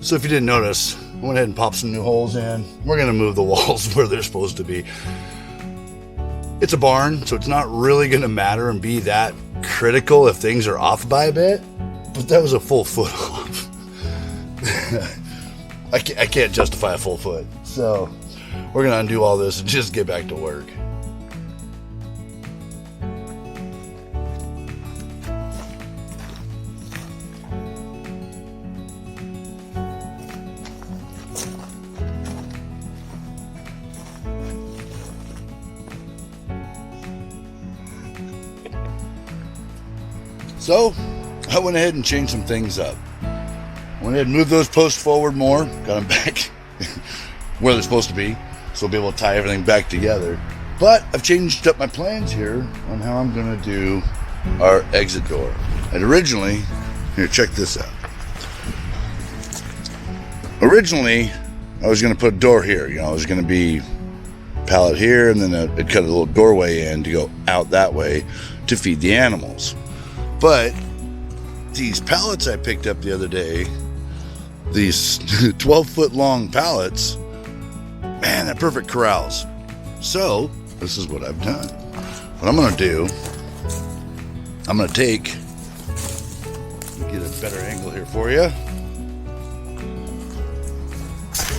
So if you didn't notice, I went ahead and popped some new holes in. We're gonna move the walls where they're supposed to be. It's a barn, so it's not really gonna matter and be that critical if things are off by a bit, but that was a full foot off. I can't justify a full foot. So we're gonna undo all this and just get back to work. So I went ahead and changed some things up. Went ahead and moved those posts forward more, got them back where they're supposed to be, so we'll be able to tie everything back together. But I've changed up my plans here on how I'm gonna do our exit door. And originally, here, check this out. Originally, I was gonna put a door here. You know, it was gonna be pallet here, and then I'd cut a little doorway in to go out that way to feed the animals. But these pallets I picked up the other day, these 12-foot long pallets, man, they're perfect corrals. So this is what I've done. What I'm gonna do, I'm gonna take, get a better angle here for you.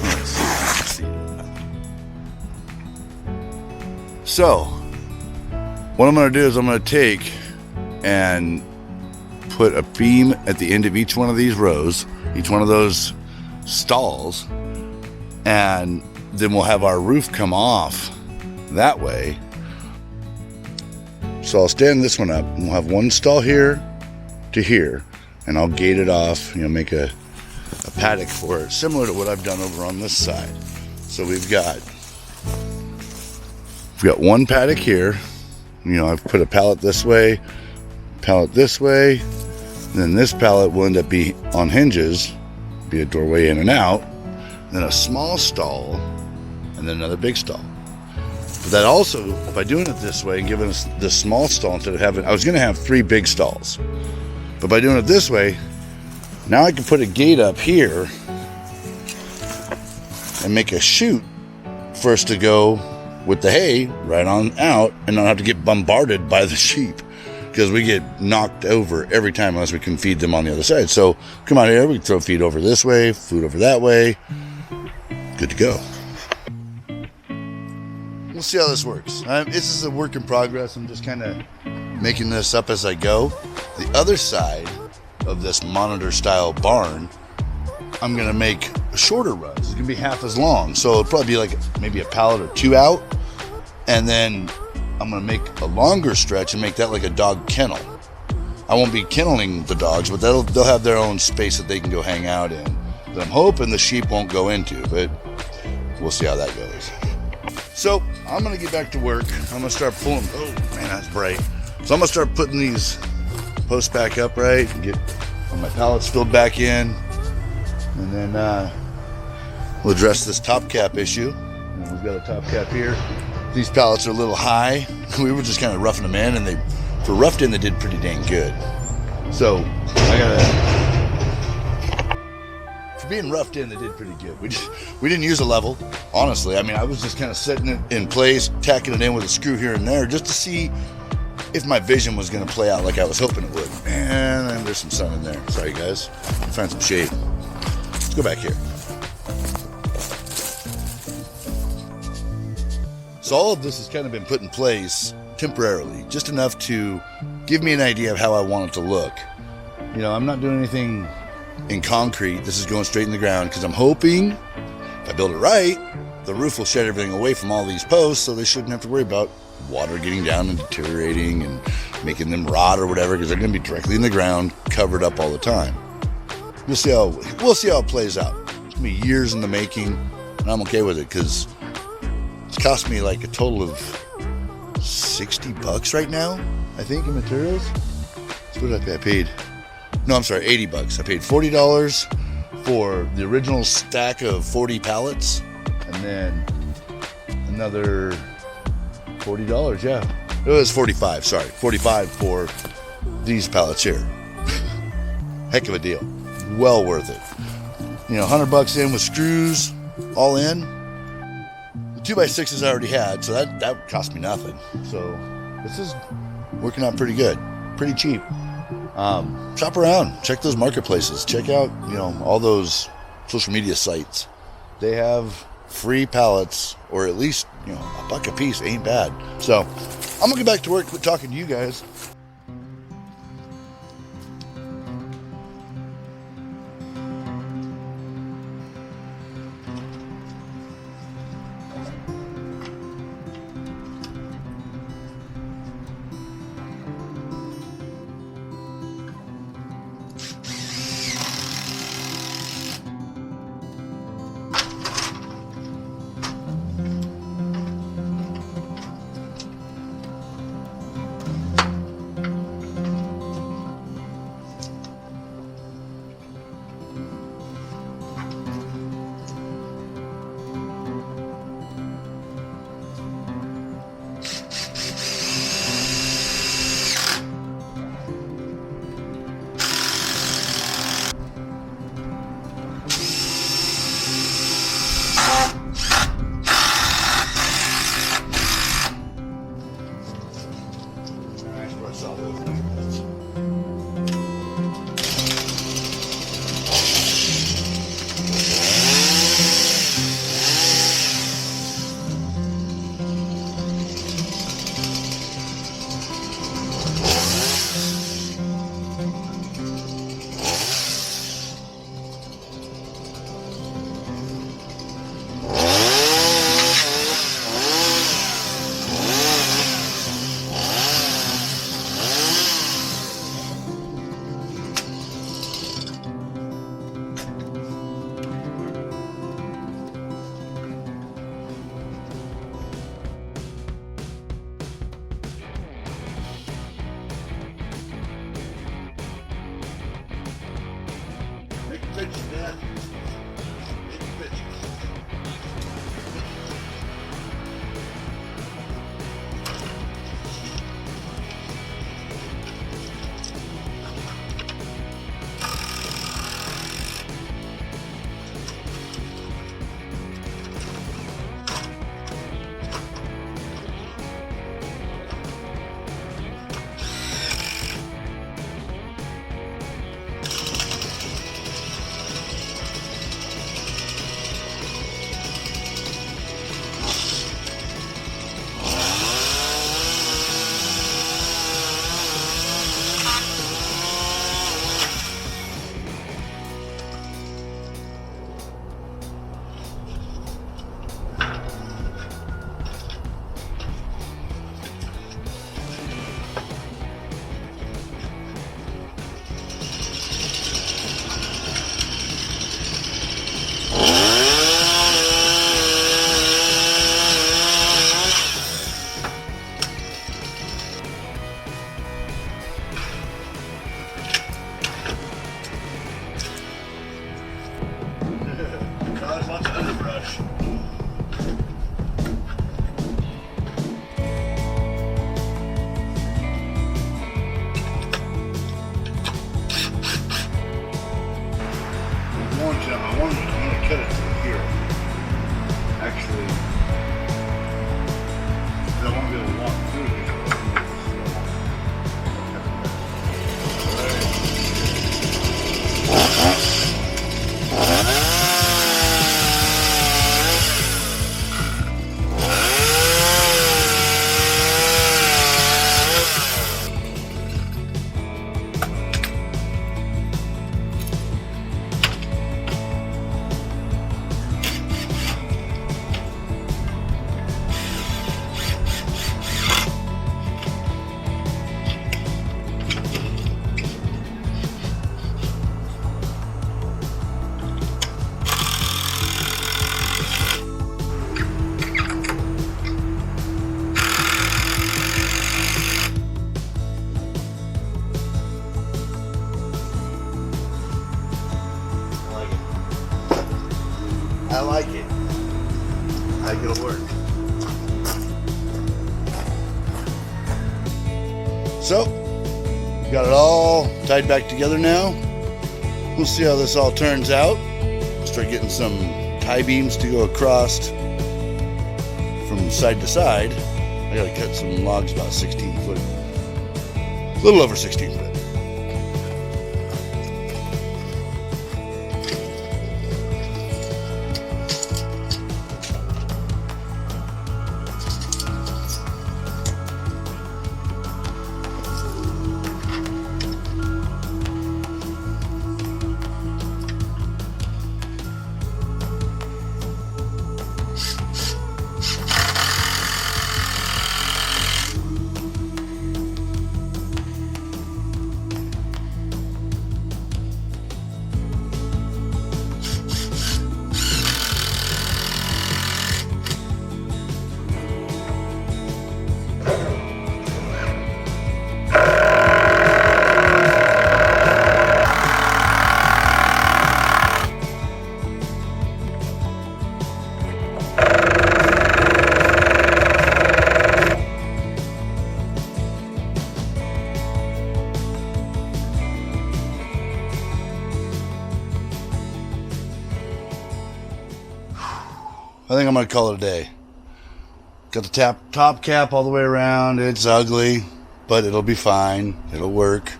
Let's see. So what I'm gonna do is I'm gonna take and put a beam at the end of each one of these rows, each one of those stalls, and then we'll have our roof come off that way. So I'll stand this one up and we'll have one stall here to here, and I'll gate it off, you know, make a paddock for it, similar to what I've done over on this side. So we've got one paddock here. You know, I've put a pallet this way, and then this pallet will end up be on hinges, be a doorway in and out, then a small stall, and then another big stall. But that also, by doing it this way and giving us this small stall instead of having, I was gonna have 3 big stalls, but by doing it this way, now I can put a gate up here and make a chute for us to go with the hay right on out and not have to get bombarded by the sheep, because we get knocked over every time unless we can feed them on the other side. So come out here, we throw feed over this way, food over that way, good to go. We'll see how this works. This is a work in progress. I'm just kind of making this up as I go. The other side of this monitor style barn, I'm gonna make shorter runs. It's gonna be half as long. So it'll probably be like maybe a pallet or 2 out, and then I'm gonna make a longer stretch and make that like a dog kennel. I won't be kenneling the dogs, but they'll have their own space that they can go hang out in, that I'm hoping the sheep won't go into, but we'll see how that goes. So I'm gonna get back to work. I'm gonna start pulling, oh man, that's bright. So I'm gonna start putting these posts back up right and get my pallets filled back in, and then we'll address this top cap issue. And we've got a top cap here. These pallets are a little high. We were just kind of roughing them in, and for roughed in, they did pretty dang good. So for being roughed in, they did pretty good. We didn't use a level, honestly. I mean, I was just kind of setting it in place, tacking it in with a screw here and there, just to see if my vision was going to play out like I was hoping it would. And there's some sun in there. Sorry, guys. Find some shade. Let's go back here. So all of this has kind of been put in place temporarily, just enough to give me an idea of how I want it to look. You know, I'm not doing anything in concrete. This is going straight in the ground because I'm hoping if I build it right, the roof will shed everything away from all these posts, so they shouldn't have to worry about water getting down and deteriorating and making them rot or whatever, because they're going to be directly in the ground, covered up all the time. We'll see how it plays out. It's going to be years in the making, and I'm okay with it because it's cost me like a total of $60 right now, I think, in materials. So what did I pay? I paid, no, I'm sorry, $80. I paid $40 for the original stack of 40 pallets, and then another $40, yeah. It was 45, sorry. 45 for these pallets here. Heck of a deal. Well worth it. you know, $100 in with screws, all in. The 2x6s I already had, so that cost me nothing. So this is working out pretty good, pretty cheap. Shop around, check those marketplaces, check out, you know, all those social media sites. They have free pallets, or at least, you know, $1 a piece ain't bad. So I'm gonna get back to work, quit talking to you guys. I wanted to cut it to here. Actually, I want to be able to walk through here. I like it. I think it'll work. So, got it all tied back together now. We'll see how this all turns out. start getting some tie beams to go across from side to side. I gotta cut some logs about 16 foot, a little over 16 foot. I think I'm going to call it a day. Got the top cap all the way around. It's ugly, but it'll be fine. It'll work.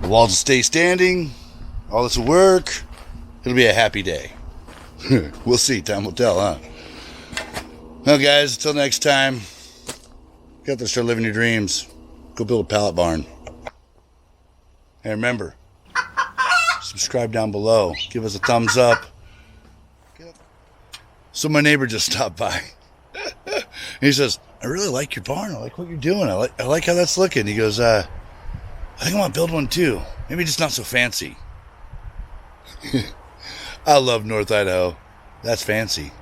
The walls will stay standing. All this will work. It'll be a happy day. We'll see. Time will tell, huh? Well, guys, until next time, got to start living your dreams. Go build a pallet barn. And remember, subscribe down below. Give us a thumbs up. So my neighbor just stopped by. He says, I really like your barn. I like what you're doing. I like how that's looking. He goes, I think I want to build one too. Maybe just not so fancy. I love North Idaho. That's fancy.